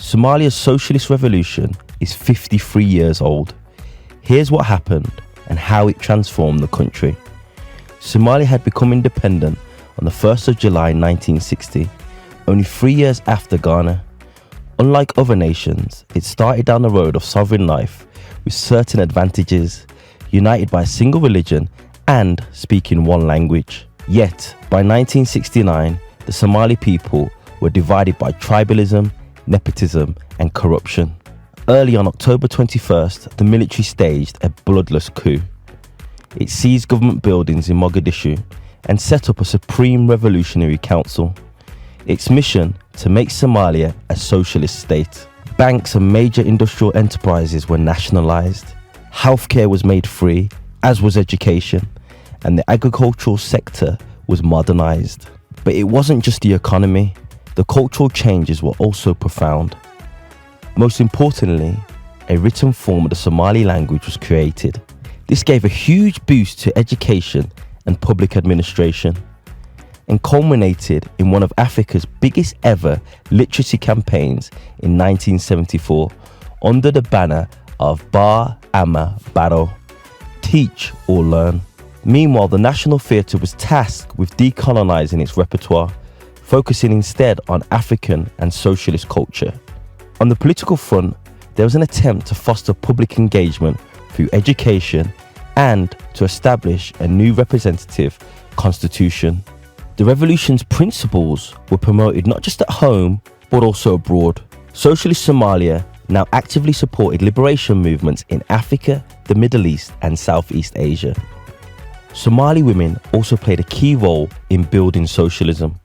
Somalia's socialist revolution is 53 years old. Here's what happened and how it transformed the country. Somalia had become independent on the 1st of July 1960, only 3 years after Ghana. Unlike other nations, it started down the road of sovereign life with certain advantages, united by a single religion and speaking one language. Yet, by 1969, the Somali people were divided by tribalism, nepotism and corruption. Early on October 21st, the military staged a bloodless coup. It seized government buildings in Mogadishu and set up a Supreme Revolutionary Council. Its mission to make Somalia a socialist state. Banks and major industrial enterprises were nationalized. Healthcare was made free, as was education, and the agricultural sector was modernized. But it wasn't just the economy. The cultural changes were also profound. Most importantly, a written form of the Somali language was created. This gave a huge boost to education and public administration, and culminated in one of Africa's biggest ever literacy campaigns in 1974 under the banner of Bar Ama Baro, teach or learn. Meanwhile, the National Theatre was tasked with decolonizing its repertoire, focusing instead on African and socialist culture. On the political front, there was an attempt to foster public engagement through education and to establish a new representative constitution. The revolution's principles were promoted not just at home, but also abroad. Socialist Somalia now actively supported liberation movements in Africa, the Middle East, and Southeast Asia. Somali women also played a key role in building socialism.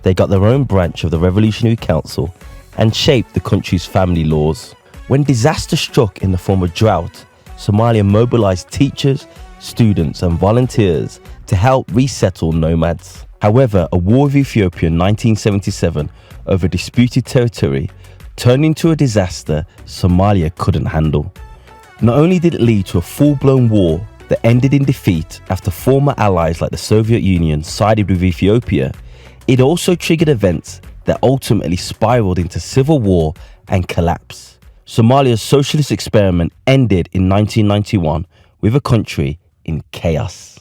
They got their own branch of the Revolutionary Council and shaped the country's family laws. When disaster struck in the form of drought, Somalia mobilized teachers, students, and volunteers to help resettle nomads. However, a war with Ethiopia in 1977 over disputed territory turned into a disaster Somalia couldn't handle. Not only did it lead to a full-blown war that ended in defeat after former allies like the Soviet Union sided with Ethiopia, it also triggered events that ultimately spiraled into civil war and collapse. Somalia's socialist experiment ended in 1991 with a country in chaos.